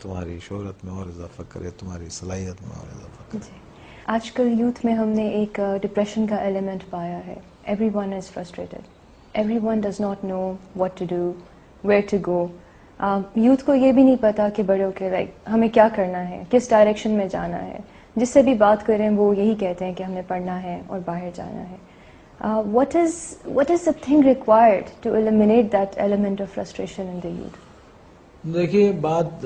तुम्हारी शोहरत में और इजाफा करे, तुम्हारी सलाहियत में और इजाफा करे. जी, आजकल यूथ में हमने एक डिप्रेशन का एलिमेंट पाया है. Everyone is frustrated, everyone does not know what to do, where to go. Youth को ये भी नहीं पता कि बड़े होकर लाइक हमें क्या करना है, किस डायरेक्शन में जाना है. जिससे भी बात करें वो यही कहते हैं कि हमें पढ़ना है और बाहर जाना है. What is the thing required to eliminate that element of frustration in the youth? देखिए, बात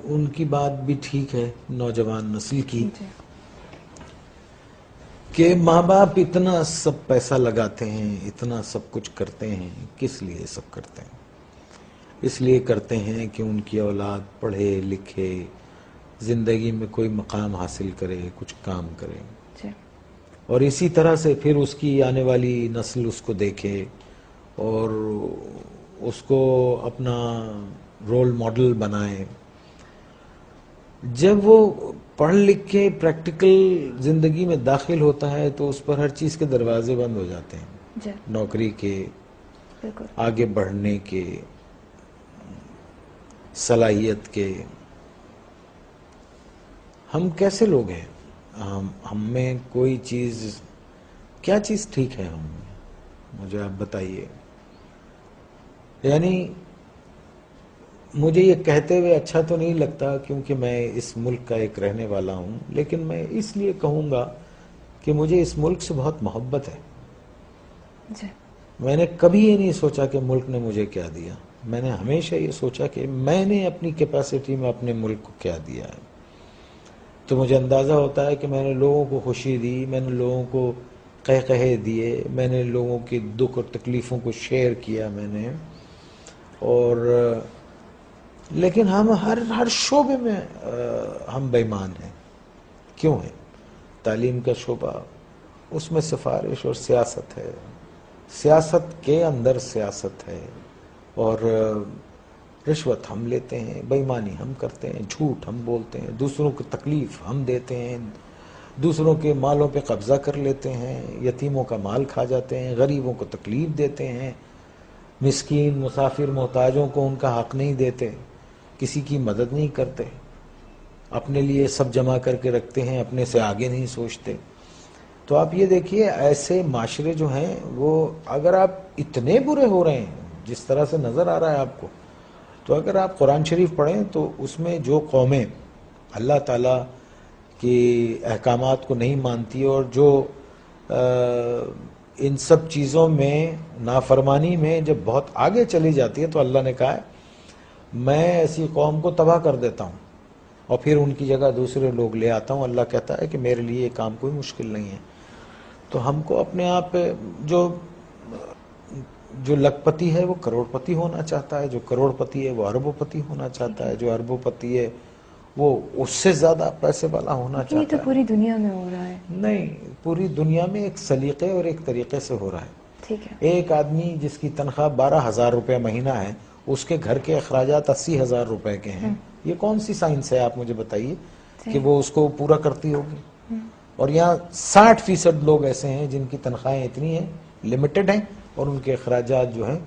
उनकी बात भी ठीक है, नौजवान नस्ल की, कि माँ बाप इतना सब पैसा लगाते हैं, इतना सब कुछ करते हैं. किस लिए सब करते हैं? इसलिए करते हैं कि उनकी औलाद पढ़े लिखे, जिंदगी में कोई मकाम हासिल करे, कुछ काम करे. और इसी तरह से फिर उसकी आने वाली नस्ल उसको देखे और उसको अपना रोल मॉडल बनाए. जब वो पढ़ लिख के प्रैक्टिकल जिंदगी में दाखिल होता है तो उस पर हर चीज के दरवाजे बंद हो जाते हैं, नौकरी के, आगे बढ़ने के, सलाहियत के. हम कैसे लोग हैं? हम में कोई चीज, क्या चीज ठीक है हम में? मुझे आप बताइए. यानी मुझे ये कहते हुए अच्छा तो नहीं लगता क्योंकि मैं इस मुल्क का एक रहने वाला हूं, लेकिन मैं इसलिए कहूंगा कि मुझे इस मुल्क से बहुत मोहब्बत है. जी. मैंने कभी ये नहीं सोचा कि मुल्क ने मुझे क्या दिया. मैंने हमेशा ये सोचा कि मैंने अपनी कैपेसिटी में अपने मुल्क को क्या दिया है. तो मुझे अंदाज़ा होता है कि मैंने लोगों को खुशी दी, मैंने लोगों को कहे दिए, मैंने लोगों की दुख और तकलीफ़ों को शेयर किया मैंने. और लेकिन हम हर शोबे में हम बेईमान हैं. क्यों हैं? तालीम का शोबा, उसमें सिफारिश और सियासत है, सियासत के अंदर सियासत है, और रिश्वत हम लेते हैं, बेईमानी हम करते हैं, झूठ हम बोलते हैं, दूसरों को तकलीफ हम देते हैं, दूसरों के मालों पे कब्जा कर लेते हैं, यतीमों का माल खा जाते हैं, गरीबों को तकलीफ देते हैं, मिस्कीन मुसाफिर मोहताजों को उनका हक नहीं देते, किसी की मदद नहीं करते, अपने लिए सब जमा करके रखते हैं, अपने से आगे नहीं सोचते. तो आप ये देखिए, ऐसे माशरे जो हैं वो, अगर आप इतने बुरे हो रहे हैं जिस तरह से नज़र आ रहा है आपको, तो अगर आप कुरान शरीफ पढ़ें तो उसमें जो कौमें अल्लाह ताला की अहकामात को नहीं मानती और जो इन सब चीज़ों में नाफरमानी में जब बहुत आगे चली जाती है, तो अल्लाह ने कहा है मैं ऐसी कौम को तबाह कर देता हूँ और फिर उनकी जगह दूसरे लोग ले आता हूँ. अल्लाह कहता है कि मेरे लिए ये काम कोई मुश्किल नहीं है. तो हमको अपने आप जो लखपति है वो करोड़पति होना चाहता है, जो करोड़पति है वो अरबोपति होना चाहता है, जो अरबोपति है वो उससे ज्यादा पैसे वाला होना चाहता है. ये तो पूरी दुनिया में हो रहा है. नहीं, पूरी दुनिया में एक सलीके और एक तरीके से हो रहा है. ठीक है. एक आदमी जिसकी तनख्वाह 12,000 रुपये महीना है, उसके घर के अखराजात 80,000 रुपए के हैं. ये कौन सी साइंस है, आप मुझे बताइए, कि वो उसको पूरा करती होगी. और यहाँ 60% लोग ऐसे हैं जिनकी तनख्वाहें इतनी हैं, लिमिटेड हैं, और उनके अखराजात जो हैं,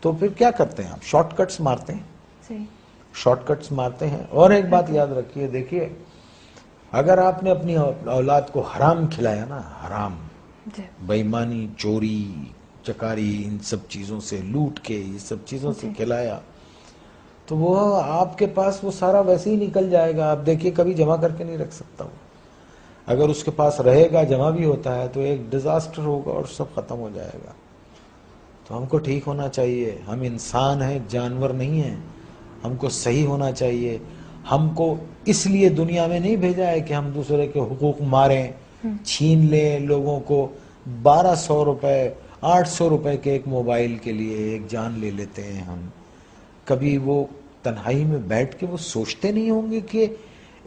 तो फिर क्या करते हैं आप? शॉर्टकट्स मारते हैं, शॉर्टकट्स मारते हैं. और एक बात याद रखिए, देखिए, अगर आपने अपनी औलाद को हराम खिलाया ना, हराम, बेईमानी, चोरी चकारी, इन सब चीज़ों से, लूट के, ये सब चीज़ों से खिलाया, तो वो आपके पास वो सारा वैसे ही निकल जाएगा. आप देखिए, कभी जमा करके नहीं रख सकता वो. अगर उसके पास रहेगा, जमा भी होता है, तो एक डिजास्टर होगा और सब खत्म हो जाएगा. तो हमको ठीक होना चाहिए. हम इंसान हैं, जानवर नहीं हैं. हमको सही होना चाहिए. हमको इसलिए दुनिया में नहीं भेजा है कि हम दूसरे के हुकूक मारें, छीन लें लोगों को. 1200 रुपए, 800 रुपए के एक मोबाइल के लिए एक जान ले लेते हैं हम. कभी वो तन्हाई में बैठ के वो सोचते नहीं होंगे कि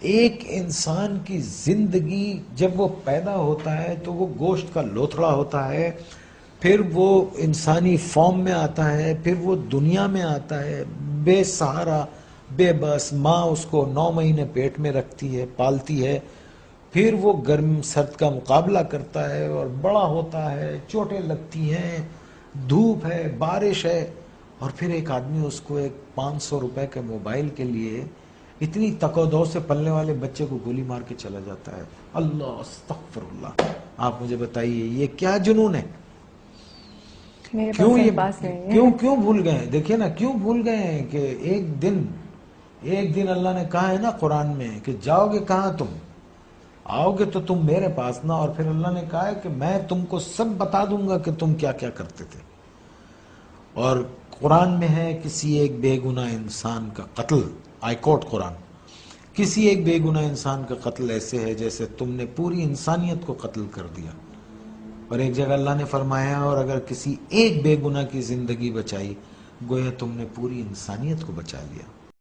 एक इंसान की जिंदगी जब वो पैदा होता है तो वो गोश्त का लोथड़ा होता है, फिर वो इंसानी फॉर्म में आता है, फिर वो दुनिया में आता है बेसहारा, बेबस. माँ उसको 9 महीने पेट में रखती है, पालती है, फिर वो गर्म सर्द का मुकाबला करता है और बड़ा होता है, चोटें लगती हैं, धूप है, बारिश है, और फिर एक आदमी उसको एक 500 रुपए के मोबाइल के लिए اتنی تقودو سے پلنے والے بچے کو گولی مار کے چلا جاتا ہے. اللہ استغفر اللہ. آپ مجھے بتائیے یہ کیا جنون ہے؟ میرے کیوں پاس یہ پاس نہیں ہے. کیوں بھول گئے؟ دیکھیں نا کیوں بھول گئے ہیں کہ ایک دن اللہ نے کہا ہے نا قرآن میں کہ جاؤ گے کہاں تم؟ آؤ گے تو تم میرے پاس نا. اور پھر اللہ نے کہا ہے کہ میں تم کو سب بتا دوں گا کہ تم کیا کیا کرتے تھے. اور قرآن میں ہے کسی ایک بے گناہ انسان کا قتل، آئی کوٹ قرآن، کسی ایک بے گناہ انسان کا قتل ایسے ہے جیسے تم نے پوری انسانیت کو قتل کر دیا. اور ایک جگہ اللہ نے فرمایا اور اگر کسی ایک بے گناہ کی زندگی بچائی گویا تم نے پوری انسانیت کو بچا لیا.